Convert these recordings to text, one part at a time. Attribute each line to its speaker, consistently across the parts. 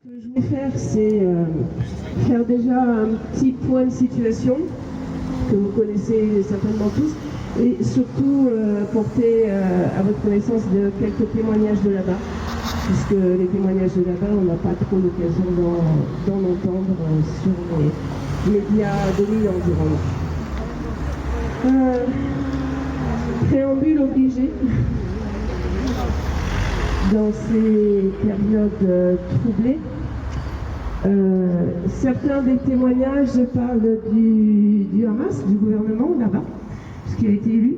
Speaker 1: Ce que je vais faire, c'est faire déjà un petit point de situation que vous connaissez certainement tous, et surtout porter à votre connaissance de quelques témoignages de là-bas, puisque les témoignages de là-bas, on n'a pas trop l'occasion d'en entendre sur les médias dominants environnement. Préambule obligé. Dans ces périodes troublées, certains des témoignages parlent du Hamas, du gouvernement là-bas, puisqu'il a été élu.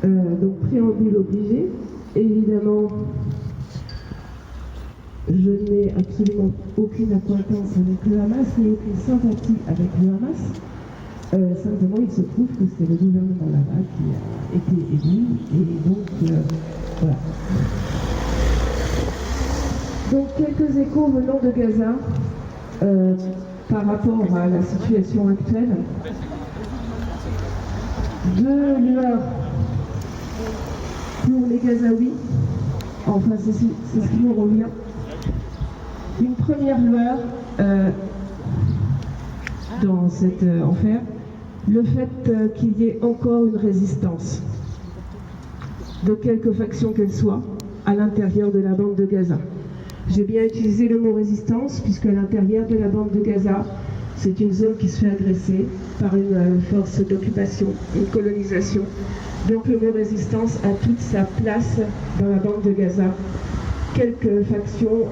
Speaker 1: Donc préambule obligé. Évidemment, je n'ai absolument aucune acquaintance avec le Hamas, ni aucune sympathie avec le Hamas. Simplement, il se trouve que c'est le gouvernement là-bas qui a été élu, et donc voilà. Donc quelques échos venant de Gaza par rapport à la situation actuelle. 2 lueurs pour les Gazaouis, enfin c'est ce qui nous revient. Une première lueur dans cet enfer, le fait qu'il y ait encore une résistance, de quelque faction qu'elle soit, à l'intérieur de la bande de Gaza. J'ai bien utilisé le mot résistance, puisque à l'intérieur de la bande de Gaza, c'est une zone qui se fait agresser par une force d'occupation, une colonisation. Donc le mot résistance a toute sa place dans la bande de Gaza. Quelques factions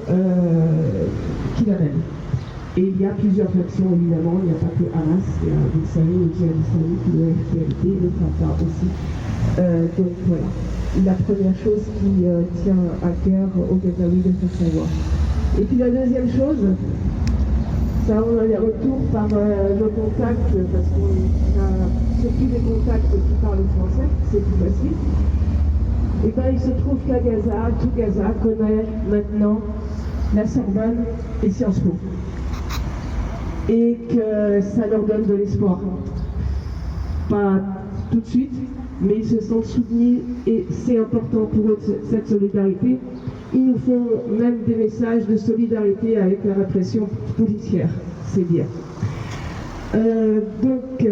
Speaker 1: qui la mènent. Et il y a plusieurs factions, évidemment, il n'y a pas que Hamas, il y a, vous le savez, le djihad islamique, le FPLP, le Fatah aussi. Donc voilà. La première chose qui tient à cœur aux Gazaouis de faire savoir. Et puis la deuxième chose, ça on a les retours par le contact, parce qu'on a surtout des contacts qui parlent français, c'est plus facile. Et bien il se trouve qu'à Gaza, tout Gaza connaît maintenant la Sorbonne et Sciences Po. Et que ça leur donne de l'espoir. Pas tout de suite, mais ils se sentent soutenus et c'est important pour eux cette solidarité. Ils nous font même des messages de solidarité avec la répression policière, c'est dire. Donc,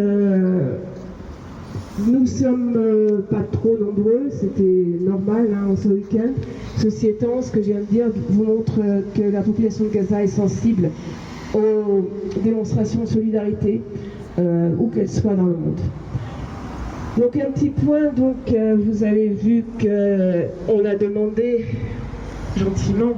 Speaker 1: nous sommes pas trop nombreux, c'était normal en ce week-end. Ceci étant, ce que je viens de dire vous montre que la population de Gaza est sensible aux démonstrations de solidarité, où qu'elles soient dans le monde. Donc un petit point, vous avez vu qu'on a demandé gentiment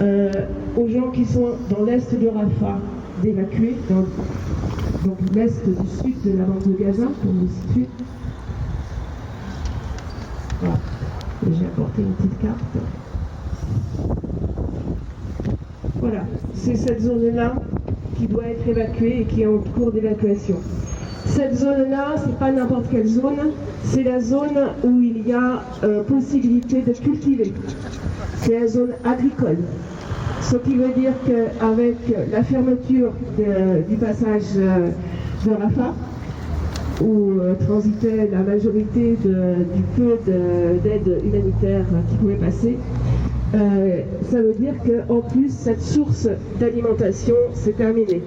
Speaker 1: aux gens qui sont dans l'est de Rafah d'évacuer, donc l'est du sud de la bande de Gaza, pour vous situer. Voilà, j'ai apporté une petite carte. Voilà, c'est cette zone-là qui doit être évacuée et qui est en cours d'évacuation. Cette zone-là, c'est pas n'importe quelle zone, c'est la zone où il y a possibilité de cultiver. C'est la zone agricole. Ce qui veut dire qu'avec la fermeture du passage de Rafah, où transitait la majorité du peu d'aide humanitaire qui pouvait passer, ça veut dire qu'en plus, cette source d'alimentation s'est terminée.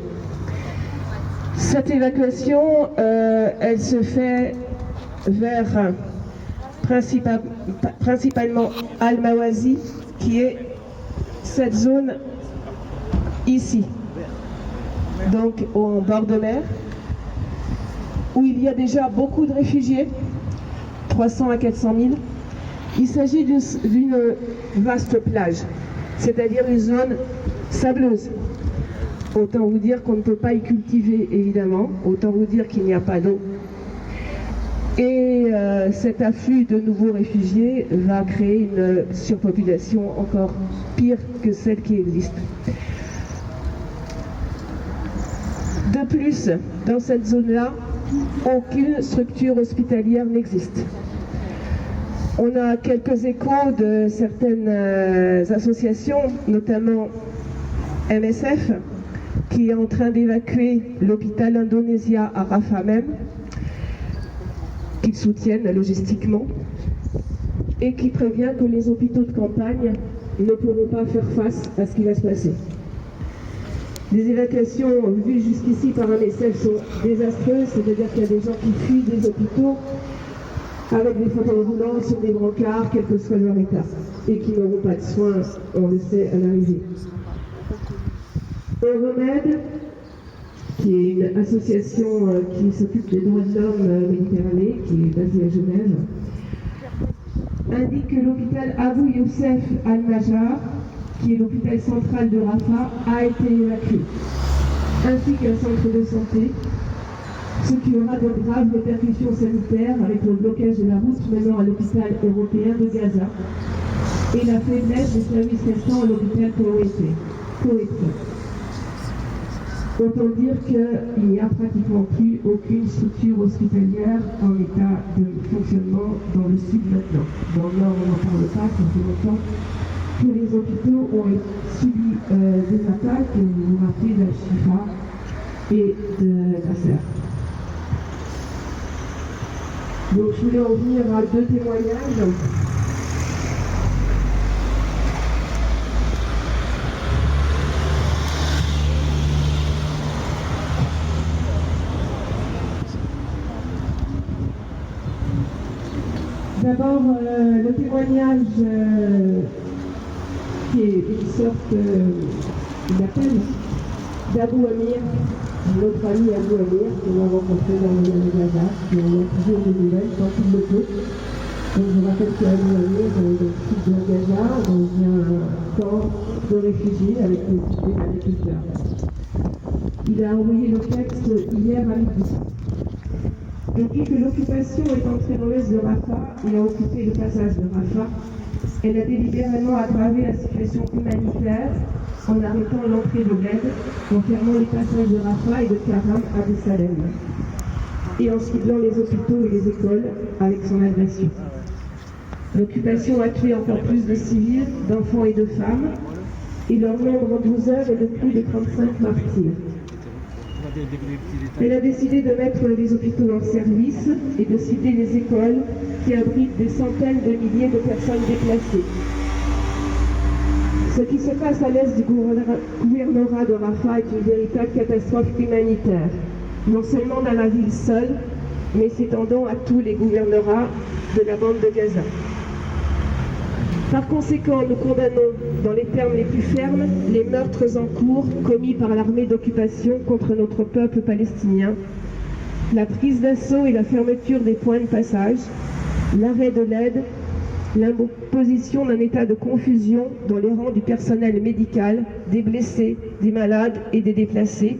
Speaker 1: Cette évacuation, elle se fait vers principalement Al-Mawazi, qui est cette zone ici, donc en bord de mer, où il y a déjà beaucoup de réfugiés, 300 à 400 000. Il s'agit d'une vaste plage, c'est-à-dire une zone sableuse. Autant vous dire qu'on ne peut pas y cultiver, évidemment. Autant vous dire qu'il n'y a pas d'eau. Et cet afflux de nouveaux réfugiés va créer une surpopulation encore pire que celle qui existe. De plus, dans cette zone-là, aucune structure hospitalière n'existe. On a quelques échos de certaines associations, notamment MSF, qui est en train d'évacuer l'hôpital Indonésia à Rafah même, qu'ils soutiennent logistiquement, et qui prévient que les hôpitaux de campagne ne pourront pas faire face à ce qui va se passer. Les évacuations vues jusqu'ici par un MSF sont désastreuses, c'est-à-dire qu'il y a des gens qui fuient des hôpitaux avec des fauteuils roulants sur des brancards, quel que soit leur état, et qui n'auront pas de soins, on le sait, à l'arrivée. Euromède, qui est une association qui s'occupe des droits de l'homme méditerranéen, qui est basée à Genève, indique que l'hôpital Abou Youssef Al-Najjar, qui est l'hôpital central de Rafah, a été évacué, ainsi qu'un centre de santé, ce qui aura de graves répercussions sanitaires avec le blocage de la route menant à l'hôpital européen de Gaza et la faiblesse des services restants à l'hôpital koweïtien. Autant dire qu'il n'y a pratiquement plus aucune structure hospitalière en état de fonctionnement dans le sud maintenant. Dans le nord, on n'en parle pas, ça fait longtemps. Tous les hôpitaux ont subi des attaques, vous vous rappelez de la Chifa et de Nasser. Donc je voulais en venir à deux témoignages. D'abord, le témoignage qui est une sorte d'appel d'Abou Amir, notre ami Abou Amir, que l'on a rencontré dans le Gaza, qui en a toujours des nouvelles quand il le peut. Donc je vous rappelle qu'Abou Amir, dans le sud de Gaza, dans un camp de réfugiés avec des agriculteurs. Il a envoyé le texte hier à midi. Depuis que l'occupation est entrée dans l'est de Rafah et a occupé le passage de Rafah, elle a délibérément aggravé la situation humanitaire en arrêtant l'entrée de l'aide, en fermant les passages de Rafah et de Karam à Bessalem, et en ciblant les hôpitaux et les écoles avec son agression. L'occupation a tué encore plus de civils, d'enfants et de femmes, et leur nombre en 12 heures est de plus de 35 martyrs. Elle a décidé de mettre les hôpitaux en service et de cibler les écoles qui abritent des centaines de milliers de personnes déplacées. Ce qui se passe à l'est du gouvernorat de Rafah est une véritable catastrophe humanitaire, non seulement dans la ville seule, mais s'étendant à tous les gouvernorats de la bande de Gaza. Par conséquent, nous condamnons, dans les termes les plus fermes, les meurtres en cours commis par l'armée d'occupation contre notre peuple palestinien, la prise d'assaut et la fermeture des points de passage, l'arrêt de l'aide, l'imposition d'un état de confusion dans les rangs du personnel médical, des blessés, des malades et des déplacés,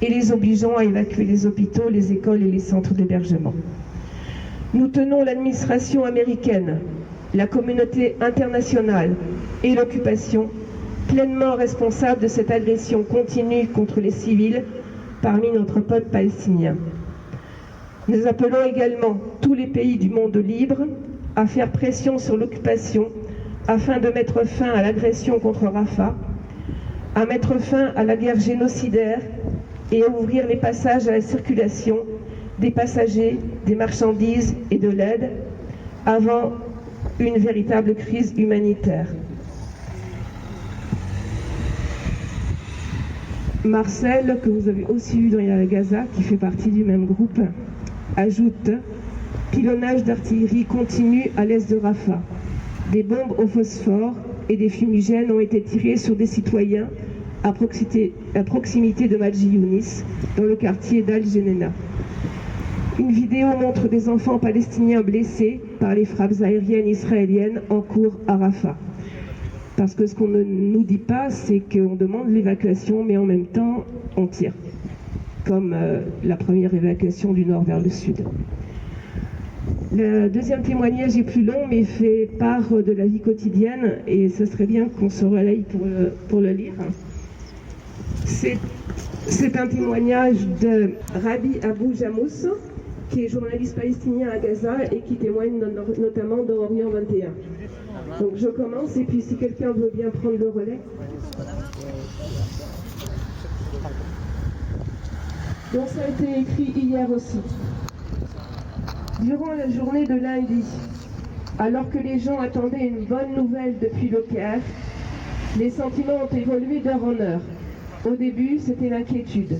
Speaker 1: et les obligeant à évacuer les hôpitaux, les écoles et les centres d'hébergement. Nous tenons l'administration américaine, la communauté internationale et l'occupation pleinement responsables de cette agression continue contre les civils parmi notre peuple palestinien. Nous appelons également tous les pays du monde libre à faire pression sur l'occupation afin de mettre fin à l'agression contre Rafah, à mettre fin à la guerre génocidaire et à ouvrir les passages à la circulation des passagers, des marchandises et de l'aide avant une véritable crise humanitaire. Marcel, que vous avez aussi vu dans la Gaza, qui fait partie du même groupe, ajoute « Pilonnage d'artillerie continu à l'est de Rafah. Des bombes au phosphore et des fumigènes ont été tirés sur des citoyens à proximité de Madji Younis, dans le quartier d'Al-Jenéna. Une vidéo montre des enfants palestiniens blessés par les frappes aériennes israéliennes en cours à Rafah. Parce que ce qu'on ne nous dit pas, c'est qu'on demande l'évacuation, mais en même temps, on tire. Comme la première évacuation du nord vers le sud. Le deuxième témoignage est plus long, mais fait part de la vie quotidienne, et ce serait bien qu'on se relaye pour le lire. C'est un témoignage de Rabi Abou Jamous, qui est journaliste palestinien à Gaza et qui témoigne notamment dans Orient 21. Donc je commence, et puis si quelqu'un veut bien prendre le relais. Donc ça a été écrit hier aussi. Durant la journée de lundi, alors que les gens attendaient une bonne nouvelle depuis le Caire, les sentiments ont évolué d'heure en heure. Au début, c'était l'inquiétude.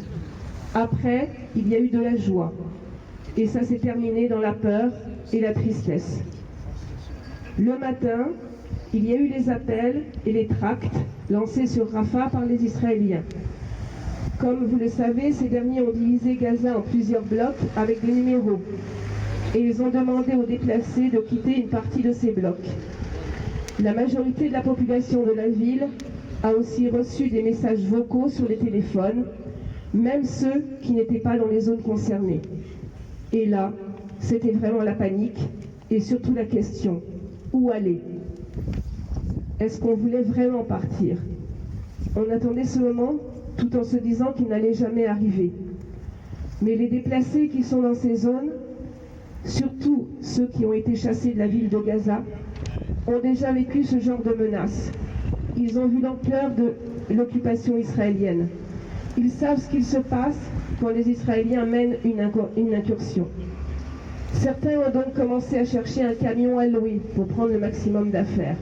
Speaker 1: Après, il y a eu de la joie. Et ça s'est terminé dans la peur et la tristesse. Le matin, il y a eu les appels et les tracts lancés sur Rafah par les Israéliens. Comme vous le savez, ces derniers ont divisé Gaza en plusieurs blocs avec des numéros. Et ils ont demandé aux déplacés de quitter une partie de ces blocs. La majorité de la population de la ville a aussi reçu des messages vocaux sur les téléphones, même ceux qui n'étaient pas dans les zones concernées. Et là, c'était vraiment la panique et surtout la question, où aller? Est-ce qu'on voulait vraiment partir? On attendait ce moment tout en se disant qu'il n'allait jamais arriver. Mais les déplacés qui sont dans ces zones, surtout ceux qui ont été chassés de la ville de Gaza, ont déjà vécu ce genre de menaces. Ils ont vu l'ampleur de l'occupation israélienne. Ils savent ce qu'il se passe quand les Israéliens mènent une incursion. Certains ont donc commencé à chercher un camion à louer pour prendre le maximum d'affaires.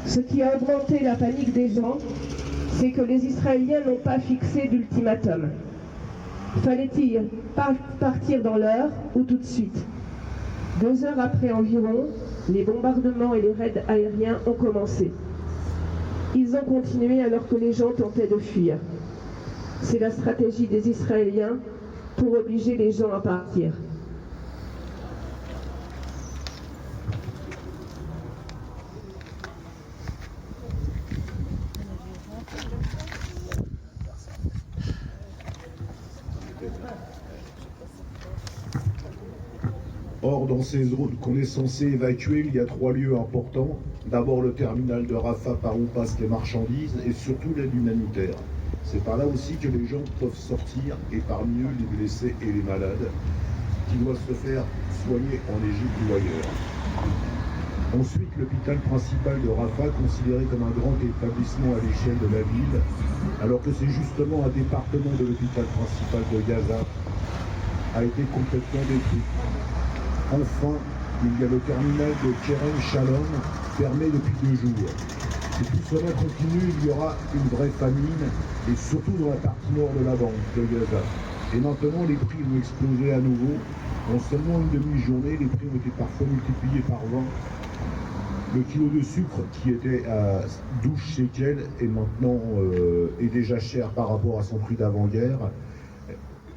Speaker 1: Ce qui a augmenté la panique des gens, c'est que les Israéliens n'ont pas fixé d'ultimatum. Fallait-il partir dans l'heure ou tout de suite? 2 heures après environ, les bombardements et les raids aériens ont commencé. Ils ont continué alors que les gens tentaient de fuir. C'est la stratégie des Israéliens pour obliger les gens à partir.
Speaker 2: Or, dans ces zones qu'on est censé évacuer, il y a 3 lieux importants. D'abord le terminal de Rafah par où passent les marchandises et surtout l'aide humanitaire. C'est par là aussi que les gens peuvent sortir et parmi eux les blessés et les malades qui doivent se faire soigner en Égypte ou ailleurs. Ensuite, l'hôpital principal de Rafah, considéré comme un grand établissement à l'échelle de la ville, alors que c'est justement un département de l'hôpital principal de Gaza, a été complètement détruit. Enfin, il y a le terminal de Kerem Shalom, fermé depuis 2 jours. Si tout cela continue, il y aura une vraie famine, et surtout dans la partie nord de la bande de Gaza. Et maintenant, les prix vont exploser à nouveau. En seulement une demi-journée, les prix ont été parfois multipliés par 20. Le kilo de sucre, qui était à 12 shekels, est maintenant est déjà cher par rapport à son prix d'avant-guerre.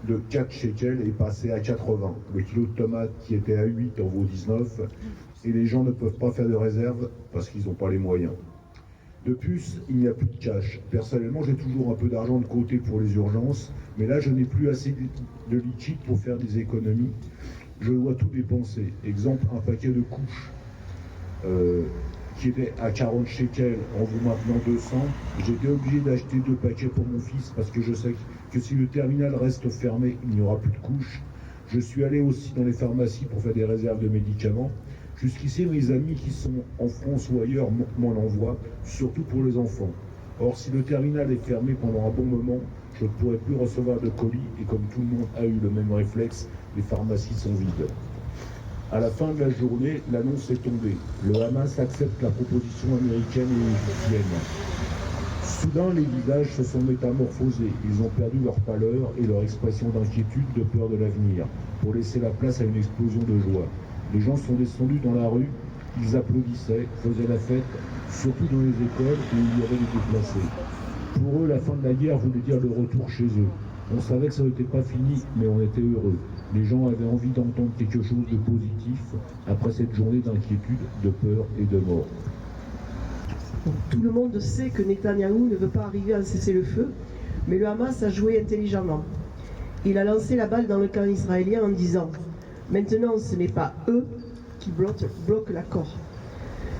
Speaker 2: De 4 shekels est passé à 80. Le kilo de tomates qui était à 8 en vaut 19. Et les gens ne peuvent pas faire de réserve parce qu'ils n'ont pas les moyens. De plus, il n'y a plus de cash. Personnellement, j'ai toujours un peu d'argent de côté pour les urgences, mais là, je n'ai plus assez de liquide pour faire des économies. Je dois tout dépenser. Exemple, un paquet de couches qui était à 40 shekels en vaut maintenant 200. J'étais obligé d'acheter 2 paquets pour mon fils parce que je sais que si le terminal reste fermé, il n'y aura plus de couches. Je suis allé aussi dans les pharmacies pour faire des réserves de médicaments. Jusqu'ici, mes amis qui sont en France ou ailleurs m'en envoient, surtout pour les enfants. Or, si le terminal est fermé pendant un bon moment, je ne pourrai plus recevoir de colis et comme tout le monde a eu le même réflexe, les pharmacies sont vides. À la fin de la journée, l'annonce est tombée. Le Hamas accepte la proposition américaine et égyptienne. Soudain, les visages se sont métamorphosés. Ils ont perdu leur pâleur et leur expression d'inquiétude, de peur de l'avenir, pour laisser la place à une explosion de joie. Les gens sont descendus dans la rue, ils applaudissaient, faisaient la fête, surtout dans les écoles où il y avait des déplacés. Pour eux, la fin de la guerre voulait dire le retour chez eux. On savait que ça n'était pas fini, mais on était heureux. Les gens avaient envie d'entendre quelque chose de positif après cette journée d'inquiétude, de peur et de mort.
Speaker 3: Tout le monde sait que Netanyahou ne veut pas arriver à un cessez-le-feu, mais le Hamas a joué intelligemment. Il a lancé la balle dans le camp israélien en disant « Maintenant, ce n'est pas eux qui bloquent l'accord ».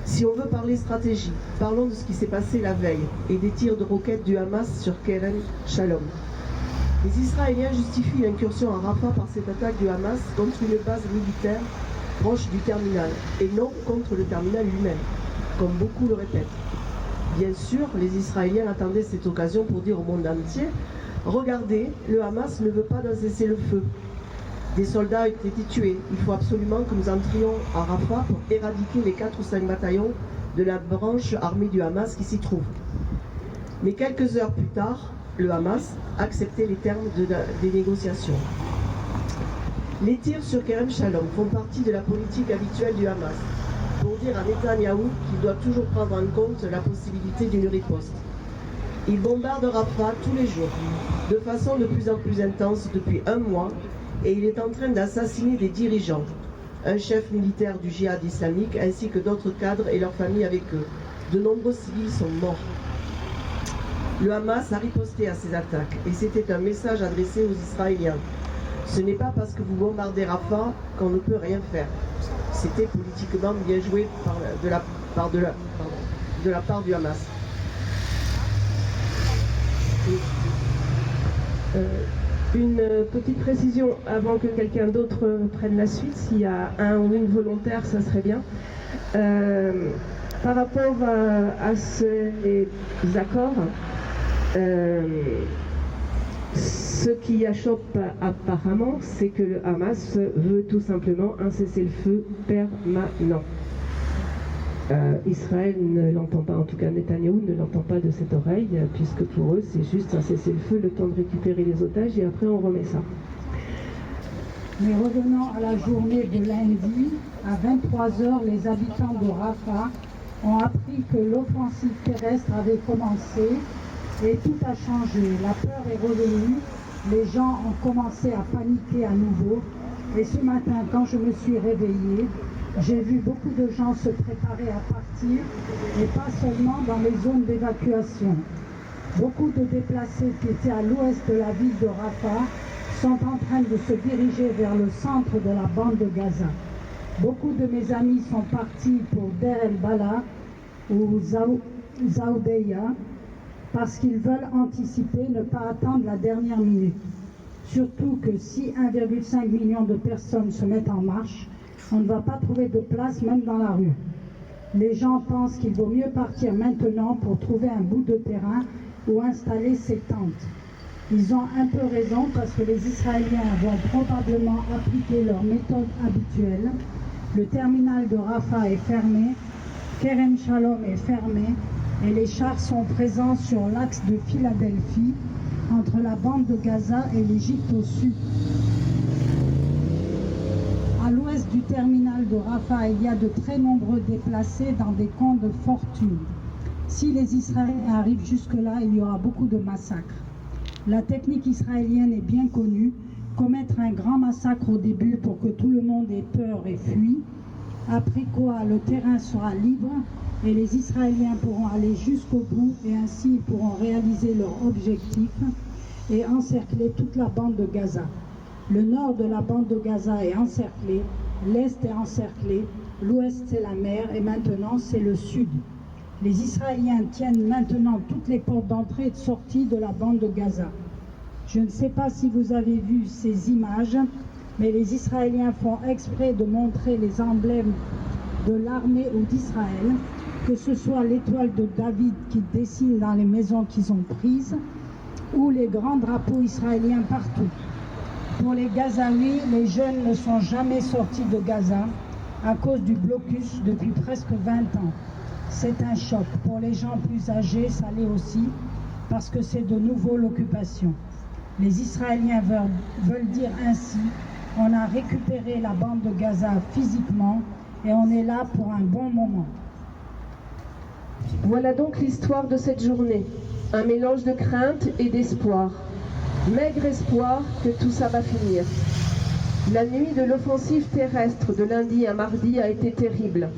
Speaker 3: Si on veut parler stratégie, parlons de ce qui s'est passé la veille et des tirs de roquettes du Hamas sur Kerem Shalom. Les Israéliens justifient l'incursion à Rafah par cette attaque du Hamas contre une base militaire proche du terminal et non contre le terminal lui-même, comme beaucoup le répètent. Bien sûr, les Israéliens attendaient cette occasion pour dire au monde entier « Regardez, le Hamas ne veut pas d'un cessez-le-feu. Des soldats ont été tués. Il faut absolument que nous entrions à Rafah pour éradiquer les 4 ou 5 bataillons de la branche armée du Hamas qui s'y trouvent. » Mais quelques heures plus tard, le Hamas acceptait les termes des négociations. Les tirs sur Kerem Shalom font partie de la politique habituelle du Hamas, pour dire à Netanyahou qu'il doit toujours prendre en compte la possibilité d'une riposte. Il bombarde Rafah tous les jours, de façon de plus en plus intense depuis un mois, et il est en train d'assassiner des dirigeants, un chef militaire du djihad islamique ainsi que d'autres cadres et leurs familles avec eux. De nombreux civils sont morts. Le Hamas a riposté à ces attaques, et c'était un message adressé aux Israéliens. Ce n'est pas parce que vous bombardez Rafah qu'on ne peut rien faire. C'était politiquement bien joué de la part du Hamas.
Speaker 1: Une petite précision avant que quelqu'un d'autre prenne la suite, s'il y a un ou une volontaire, ça serait bien. Par rapport à ces accords, ce qui achoppe apparemment, c'est que le Hamas veut tout simplement un cessez-le-feu permanent. Israël ne l'entend pas, en tout cas Netanyahou ne l'entend pas de cette oreille, puisque pour eux c'est juste un cessez-le-feu, le temps de récupérer les otages et après on remet ça.
Speaker 4: Mais revenons à la journée de lundi, à 23h, les habitants de Rafah ont appris que l'offensive terrestre avait commencé et tout a changé. La peur est revenue, les gens ont commencé à paniquer à nouveau. Et ce matin, quand je me suis réveillée, j'ai vu beaucoup de gens se préparer à partir, et pas seulement dans les zones d'évacuation. Beaucoup de déplacés qui étaient à l'ouest de la ville de Rafah sont en train de se diriger vers le centre de la bande de Gaza. Beaucoup de mes amis sont partis pour Der el-Bala ou Zaoudeya parce qu'ils veulent anticiper, ne pas attendre la dernière minute. Surtout que si 1,5 million de personnes se mettent en marche, on ne va pas trouver de place même dans la rue. Les gens pensent qu'il vaut mieux partir maintenant pour trouver un bout de terrain ou installer ses tentes. Ils ont un peu raison parce que les Israéliens vont probablement appliquer leur méthode habituelle. Le terminal de Rafah est fermé, Kerem Shalom est fermé et les chars sont présents sur l'axe de Philadelphie entre la bande de Gaza et l'Égypte au sud. À l'ouest du terminal de Rafah, il y a de très nombreux déplacés dans des camps de fortune. Si les Israéliens arrivent jusque-là, il y aura beaucoup de massacres. La technique israélienne est bien connue, commettre un grand massacre au début pour que tout le monde ait peur et fuit, après quoi le terrain sera libre et les Israéliens pourront aller jusqu'au bout et ainsi ils pourront réaliser leur objectif et encercler toute la bande de Gaza. Le nord de la bande de Gaza est encerclé, l'est est encerclé, l'ouest c'est la mer et maintenant c'est le sud. Les Israéliens tiennent maintenant toutes les portes d'entrée et de sortie de la bande de Gaza. Je ne sais pas si vous avez vu ces images, mais les Israéliens font exprès de montrer les emblèmes de l'armée ou d'Israël, que ce soit l'étoile de David qui dessine dans les maisons qu'ils ont prises, ou les grands drapeaux israéliens partout. Pour les Gazaouis, les jeunes ne sont jamais sortis de Gaza à cause du blocus depuis presque 20 ans. C'est un choc. Pour les gens plus âgés, ça l'est aussi, parce que c'est de nouveau l'occupation. Les Israéliens veulent dire ainsi, on a récupéré la bande de Gaza physiquement et on est là pour un bon moment.
Speaker 1: Voilà donc l'histoire de cette journée, un mélange de crainte et d'espoir. Maigre espoir que tout ça va finir. La nuit de l'offensive terrestre de lundi à mardi a été terrible.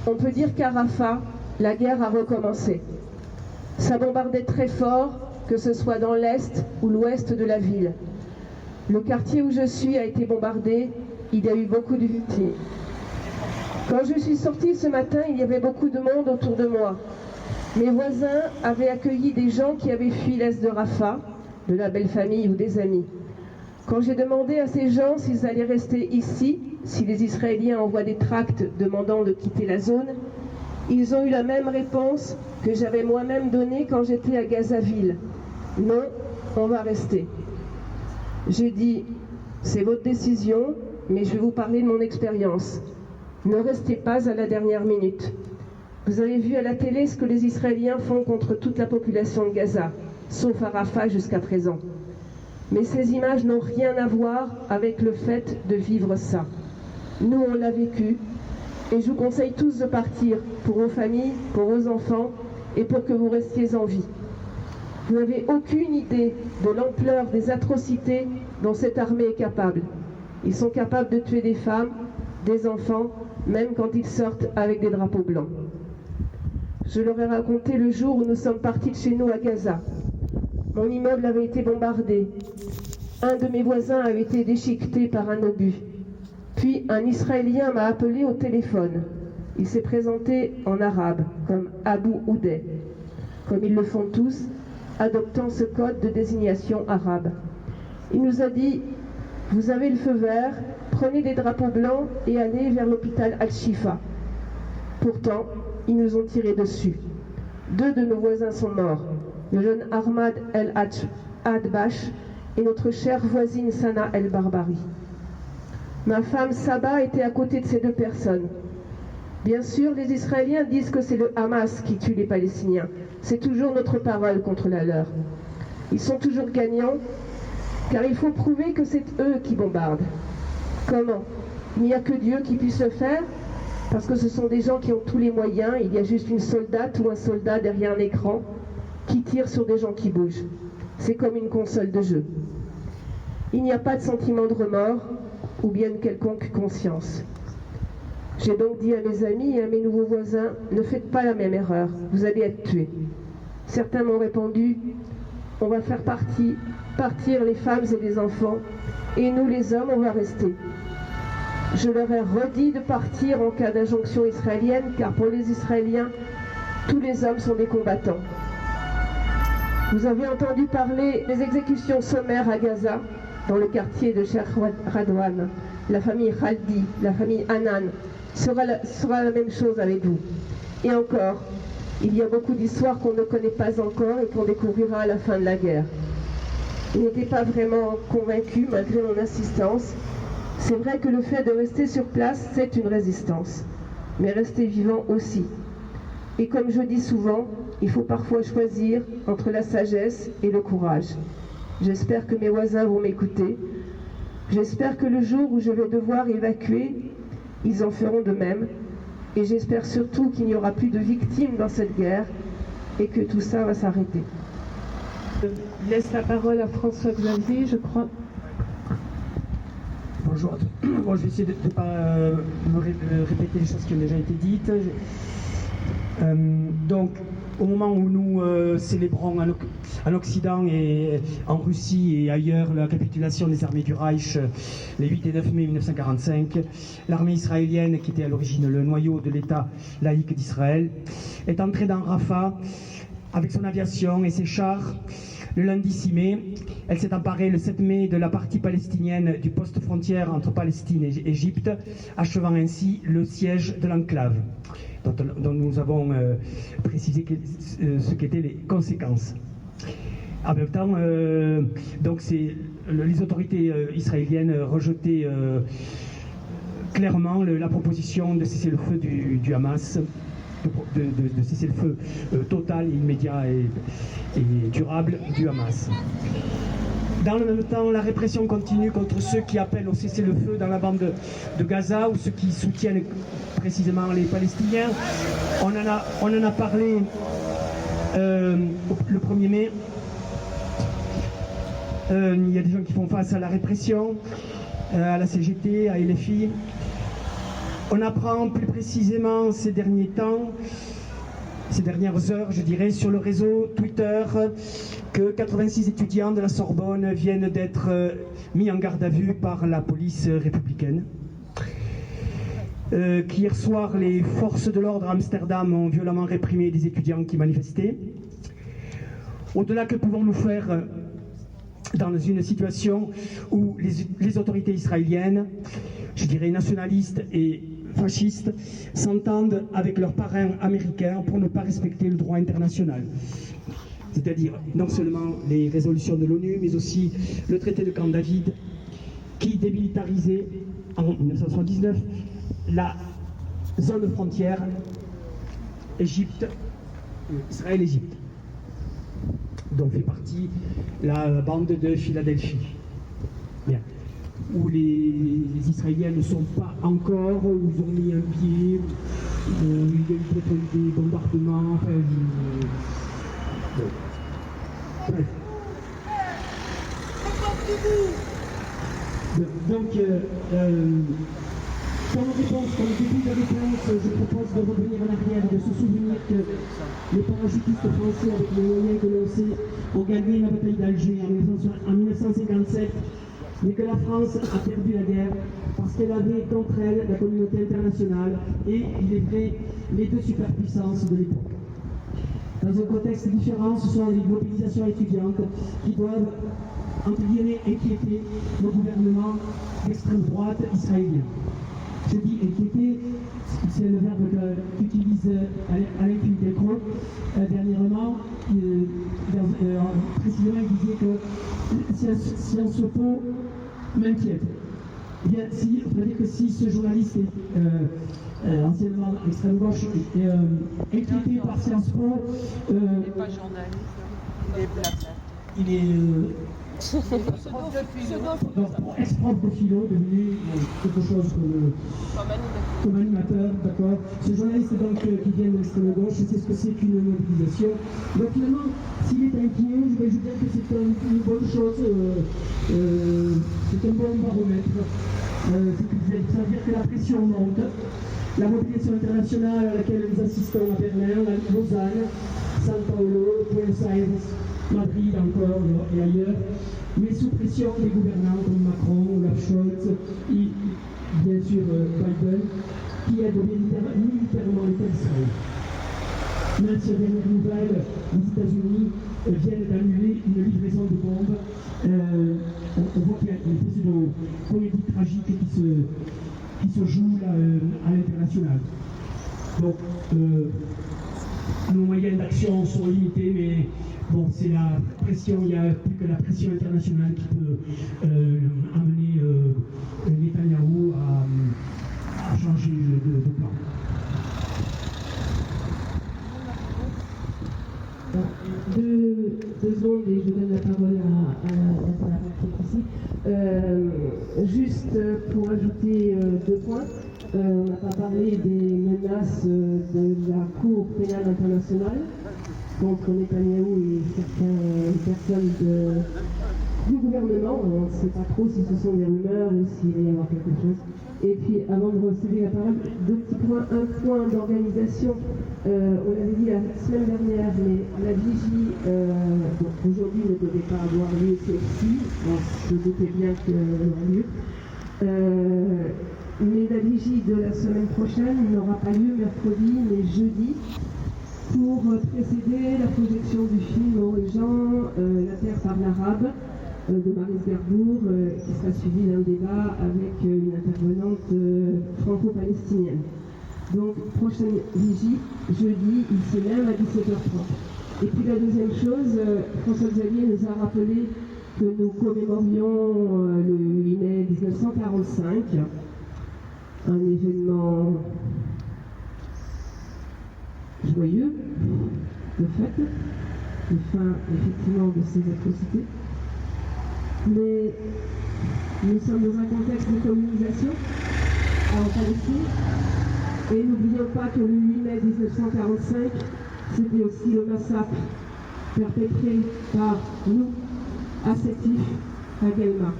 Speaker 1: On peut dire qu'à Rafah, la guerre a recommencé. Ça bombardait très fort, que ce soit dans l'est ou l'ouest de la ville. Le quartier où je suis a été bombardé, il y a eu beaucoup de victimes. Quand je suis sortie ce matin, il y avait beaucoup de monde autour de moi. Mes voisins avaient accueilli des gens qui avaient fui l'est de Rafah, de la belle famille ou des amis. Quand j'ai demandé à ces gens s'ils allaient rester ici, si les Israéliens envoient des tracts demandant de quitter la zone, ils ont eu la même réponse que j'avais moi-même donnée quand j'étais à Gazaville. Non, on va rester. J'ai dit, c'est votre décision, mais je vais vous parler de mon expérience. Ne restez pas à la dernière minute. Vous avez vu à la télé ce que les Israéliens font contre toute la population de Gaza, sauf à Rafah jusqu'à présent. Mais ces images n'ont rien à voir avec le fait de vivre ça. Nous, on l'a vécu, et je vous conseille tous de partir pour vos familles, pour vos enfants, et pour que vous restiez en vie. Vous n'avez aucune idée de l'ampleur des atrocités dont cette armée est capable. Ils sont capables de tuer des femmes, des enfants, même quand ils sortent avec des drapeaux blancs. Je leur ai raconté le jour où nous sommes partis de chez nous à Gaza. Mon immeuble avait été bombardé. Un de mes voisins avait été déchiqueté par un obus. Puis un Israélien m'a appelé au téléphone. Il s'est présenté en arabe, comme Abu Oudeh, comme ils le font tous, adoptant ce code de désignation arabe. Il nous a dit « Vous avez le feu vert, prenez des drapeaux blancs et allez vers l'hôpital Al-Shifa ». Pourtant, ils nous ont tiré dessus. 2 de nos voisins sont morts, le jeune Ahmad El-Adbash et notre chère voisine Sana El-Barbari. Ma femme Saba était à côté de ces 2 personnes. Bien sûr, les Israéliens disent que c'est le Hamas qui tue les Palestiniens. C'est toujours notre parole contre la leur. Ils sont toujours gagnants, car il faut prouver que c'est eux qui bombardent. Comment? Il n'y a que Dieu qui puisse le faire, parce que ce sont des gens qui ont tous les moyens. Il y a juste une soldate ou un soldat derrière un écran qui tire sur des gens qui bougent. C'est comme une console de jeu. Il n'y a pas de sentiment de remords ou bien de quelconque conscience. J'ai donc dit à mes amis et à mes nouveaux voisins, ne faites pas la même erreur, vous allez être tués. Certains m'ont répondu, on va faire partir les femmes et les enfants, et nous les hommes, on va rester. Je leur ai redit de partir en cas d'injonction israélienne, car pour les Israéliens, tous les hommes sont des combattants. Vous avez entendu parler des exécutions sommaires à Gaza, dans le quartier de Sheikh Radwan. La famille Khaldi, la famille Hanan, sera la même chose avec vous. Et encore, il y a beaucoup d'histoires qu'on ne connaît pas encore et qu'on découvrira à la fin de la guerre. Il n'était pas vraiment convaincu malgré mon insistance. C'est vrai que le fait de rester sur place, c'est une résistance, mais rester vivant aussi. Et comme je dis souvent, il faut parfois choisir entre la sagesse et le courage. J'espère que mes voisins vont m'écouter. J'espère que le jour où je vais devoir évacuer, ils en feront de même. Et j'espère surtout qu'il n'y aura plus de victimes dans cette guerre et que tout ça va s'arrêter. Je laisse la parole à François-Xavier, je crois.
Speaker 5: Bonjour. Bon, je vais essayer de ne pas répéter les choses qui ont déjà été dites. Donc, au moment où nous célébrons en Occident et en Russie et ailleurs la capitulation des armées du Reich les 8 et 9 mai 1945, l'armée israélienne, qui était à l'origine le noyau de l'État laïque d'Israël, est entrée dans Rafah avec son aviation et ses chars. Le lundi 6 mai, elle s'est emparée le 7 mai de la partie palestinienne du poste frontière entre Palestine et Égypte, achevant ainsi le siège de l'enclave, dont nous avons précisé ce qu'étaient les conséquences. En même temps, donc les autorités israéliennes rejetaient clairement la proposition de cesser le feu du Hamas, de cesser le feu total, immédiat et durable du Hamas. Dans le même temps, la répression continue contre ceux qui appellent au cessez-le-feu dans la bande de Gaza ou ceux qui soutiennent précisément les Palestiniens. On en a parlé le 1er mai. Il y a des gens qui font face à la répression, à la CGT, à LFI. On apprend plus précisément ces derniers temps, ces dernières heures, je dirais, sur le réseau Twitter, que 86 étudiants de la Sorbonne viennent d'être mis en garde à vue par la police républicaine. Qu'hier soir, les forces de l'ordre à Amsterdam ont violemment réprimé des étudiants qui manifestaient. Au-delà, que pouvons-nous faire dans une situation où les autorités israéliennes, je dirais nationalistes et fascistes, s'entendent avec leurs parrains américains pour ne pas respecter le droit international? C'est-à-dire non seulement les résolutions de l'ONU, mais aussi le traité de Camp David, qui démilitarisait en 1979 la zone frontière Israël-Égypte, dont fait partie la bande de Philadelphie. Bien. Où les Israéliens ne sont pas encore, où ils ont mis un pied, où il y a eu peut-être des bombardements. Bref. Donc, comme réponse, comme début de réponse, je propose de revenir en arrière et de se souvenir que les parachutistes français, avec les moyens que l'on sait, ont gagné la bataille d'Alger en 1957, mais que la France a perdu la guerre parce qu'elle avait contre elle la communauté internationale et, il est vrai, les deux superpuissances de l'époque. Dans un contexte différent, ce sont les mobilisations étudiantes qui doivent, entre guillemets, inquiéter le gouvernement d'extrême droite israélien. Je dis inquiéter, c'est le verbe qu'utilise Alain Finkielkraut dernièrement. Précisément, il disait que Sciences Po m'inquiète. Eh bien, on peut dire que si ce journaliste est anciennement extrême gauche est inquiété par Sciences Po,
Speaker 6: il n'est pas journaliste, il est blagueur.
Speaker 5: Il est ex-prof de philo, devenu quelque chose comme animateur, d'accord. Ce journaliste donc qui vient de l'extrême gauche, c'est ce que c'est qu'une mobilisation. Donc finalement, s'il est inquiet, je vais dire que c'est une bonne chose, c'est un bon baromètre. Ça veut dire que la pression monte. La mobilisation internationale à laquelle nous assistons à Berlin, à Lausanne, São Paulo, Buenos Aires, Madrid encore et ailleurs, mais sous pression des gouvernants comme Macron, Olaf Scholz et bien sûr Biden, qui aident militairement l'État d'Israël. Même si les dernières nouvelles, les États-Unis viennent d'annuler une livraison de bombes, on voit qu'il y a une espèce de comédie tragique qui se joue là, à l'international. Donc, nos moyens d'action sont limités, mais bon, c'est la pression, il n'y a plus que la pression internationale qui peut amener Netanyahou à changer de plan.
Speaker 1: Deux secondes et je donne la parole à la ici. Juste pour ajouter 2 points, on n'a pas parlé des menaces de la Cour pénale internationale contre Netanyahou et certaines personnes du gouvernement. On ne sait pas trop si ce sont des rumeurs ou s'il va y avoir quelque chose. Et puis, avant de recevoir la parole, 2 petits points. Un point d'organisation. On l'avait dit la semaine dernière, mais la vigie, aujourd'hui, ne devait pas avoir lieu celle-ci. Je doutais bien qu'elle aurait lieu. Mais la vigie de la semaine prochaine n'aura pas lieu mercredi, mais jeudi, pour précéder la projection du film Origin, La Terre par l'Arabe, de Maryse Garbour, qui sera suivi d'un débat avec une intervenante franco-palestinienne. Donc, prochaine vigie, jeudi, ici même à 17h30. Et puis la deuxième chose, François Xavier nous a rappelé que nous commémorions le 8 mai 1945, un événement joyeux, de fête, de fin effectivement de ces atrocités. Mais nous sommes dans un contexte de colonisation en Palestine. Et n'oublions pas que le 8 mai 1945, c'était aussi le massacre perpétré par nous, à Sétif, à Guelma.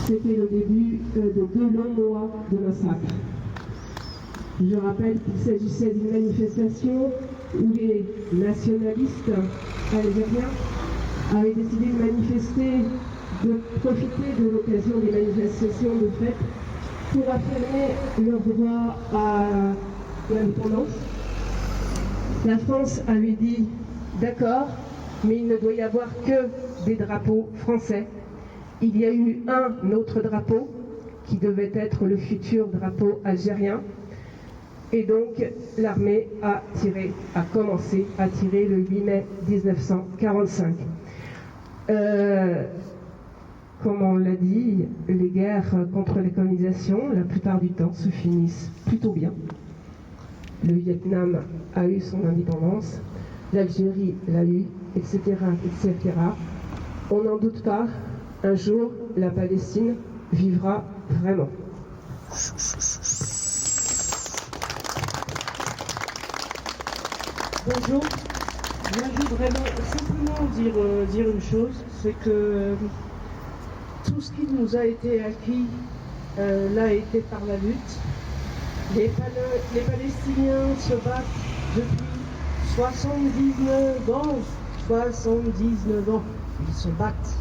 Speaker 1: C'était le début de 2 longs mois de massacre. Je rappelle qu'il s'agissait d'une manifestation où les nationalistes algériens avaient décidé de manifester, de profiter de l'occasion des manifestations de fête pour affirmer leur droit à l'indépendance. La France avait dit d'accord, mais il ne doit y avoir que des drapeaux français. Il y a eu un autre drapeau qui devait être le futur drapeau algérien. Et donc l'armée a commencé à tirer le 8 mai 1945. Comme on l'a dit, les guerres contre les colonisations, la plupart du temps, se finissent plutôt bien. Le Vietnam a eu son indépendance, l'Algérie l'a eu, etc., etc. On n'en doute pas, un jour, la Palestine vivra vraiment.
Speaker 7: Bonjour. Moi, je voudrais simplement dire une chose, c'est que tout ce qui nous a été acquis l'a été par la lutte. Les Palestiniens se battent depuis 79 ans. 79 ans. Ils se battent.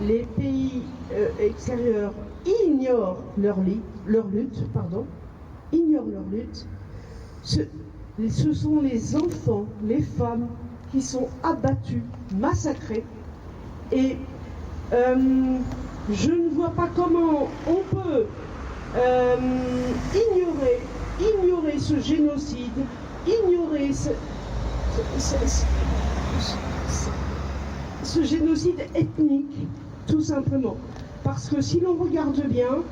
Speaker 7: Les pays extérieurs ignorent leur lutte. Ignorent leur lutte. Ce sont les enfants, les femmes qui sont abattus, massacrés. Et je ne vois pas comment on peut ignorer ce génocide, ignorer ce génocide ethnique, tout simplement. Parce que si l'on regarde bien,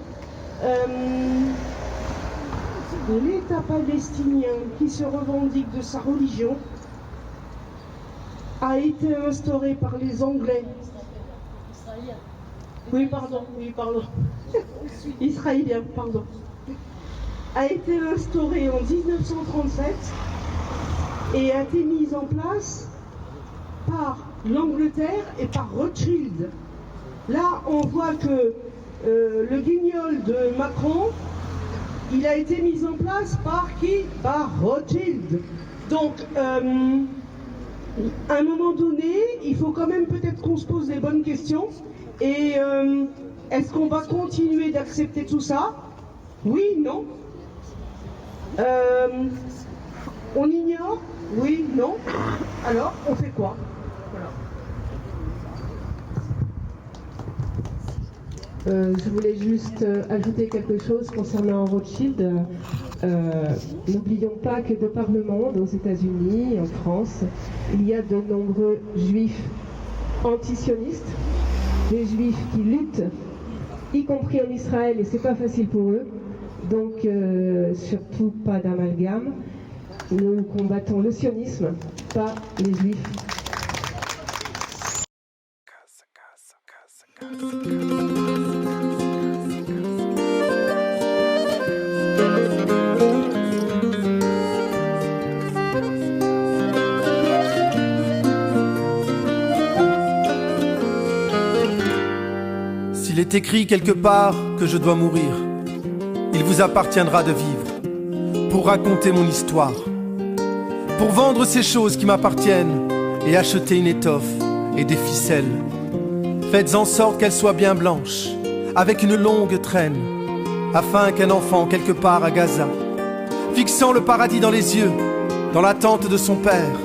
Speaker 7: l'État palestinien qui se revendique de sa religion a été instauré par les Anglais. Oui, pardon. Israélien, pardon. A été instauré en 1937 et a été mis en place par l'Angleterre et par Rothschild. Là, on voit que le guignol de Macron, il a été mis en place par qui? Par Rothschild. Donc, à un moment donné, il faut quand même peut-être qu'on se pose les bonnes questions. Et est-ce qu'on va continuer d'accepter tout ça? Oui, non. On ignore? Oui, non. Alors, on fait quoi? Voilà.
Speaker 1: Je voulais juste ajouter quelque chose concernant Rothschild. N'oublions pas que de par le monde, aux États-Unis, en France, il y a de nombreux juifs antisionistes, des juifs qui luttent, y compris en Israël, et c'est pas facile pour eux. Donc, surtout pas d'amalgame. Nous combattons le sionisme, pas les juifs.
Speaker 8: S'il est écrit quelque part que je dois mourir, il vous appartiendra de vivre pour raconter mon histoire, pour vendre ces choses qui m'appartiennent et acheter une étoffe et des ficelles. Faites en sorte qu'elles soient bien blanches, avec une longue traîne, afin qu'un enfant quelque part à Gaza, fixant le paradis dans les yeux, dans l'attente de son père,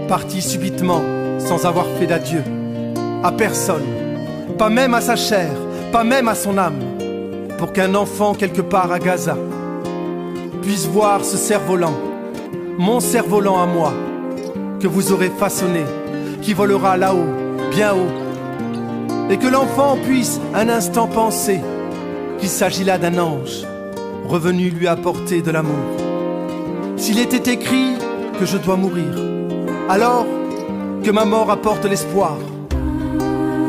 Speaker 8: partit subitement sans avoir fait d'adieu à personne, pas même à sa chair, pas même à son âme, pour qu'un enfant quelque part à Gaza puisse voir ce cerf-volant, mon cerf-volant à moi, que vous aurez façonné, qui volera là-haut, bien haut, et que l'enfant puisse un instant penser qu'il s'agit là d'un ange revenu lui apporter de l'amour. S'il était écrit que je dois mourir, alors que ma mort apporte l'espoir,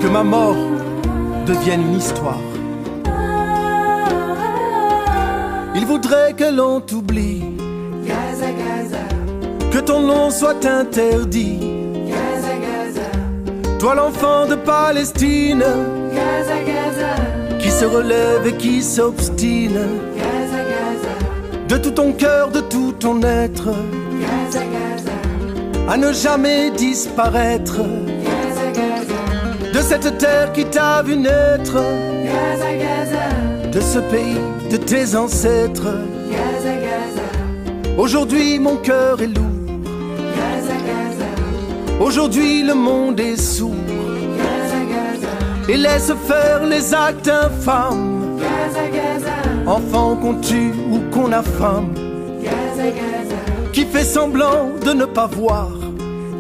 Speaker 8: que ma mort devienne une histoire. Il voudrait que l'on t'oublie, Gaza, Gaza, que ton nom soit interdit, Gaza, Gaza, toi l'enfant de Palestine, Gaza, Gaza, qui se relève et qui s'obstine, Gaza, Gaza, de tout ton cœur, de tout ton être, Gaza, Gaza, à ne jamais disparaître, Gaza, Gaza, de cette terre qui t'a vu naître, Gaza, Gaza, de ce pays de tes ancêtres, Gaza, Gaza. Aujourd'hui mon cœur est lourd, Gaza, Gaza. Aujourd'hui le monde est sourd, Gaza, Gaza. Et laisse faire les actes infâmes, Gaza, Gaza. Enfants qu'on tue ou qu'on affame, Gaza, Gaza. Qui fait semblant de ne pas voir,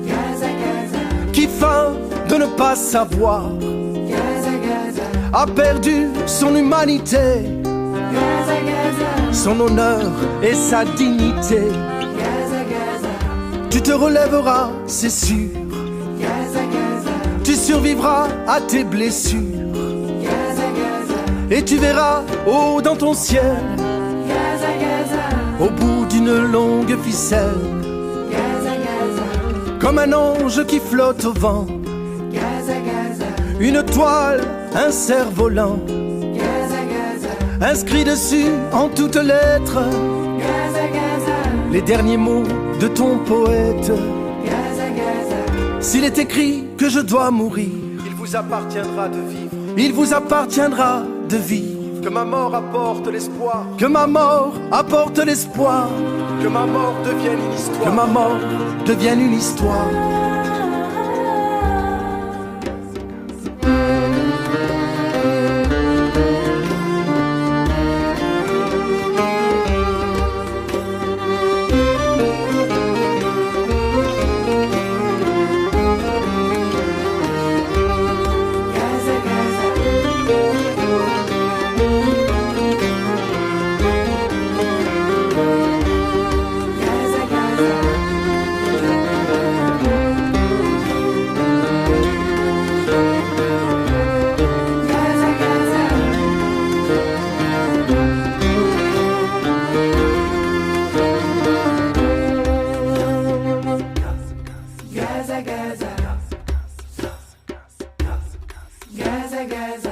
Speaker 8: Gaza, Gaza. Qui feint de ne pas savoir, Gaza, Gaza. A perdu son humanité, Gaza, Gaza. son honneur et sa dignité. Tu te relèveras, c'est sûr. Tu survivras à tes blessures. Et tu verras haut dans ton ciel, au bout d'une longue ficelle, comme un ange qui flotte au vent, une toile, un cerf-volant, inscrit dessus en toutes lettres les derniers mots de ton poète. S'il est écrit que je dois mourir, il vous appartiendra de vivre. Il vous appartiendra de vivre. Que ma mort apporte l'espoir. Que ma mort apporte l'espoir. Que ma mort devienne une histoire. Que ma mort devienne une histoire.
Speaker 9: Gaza, Gaza.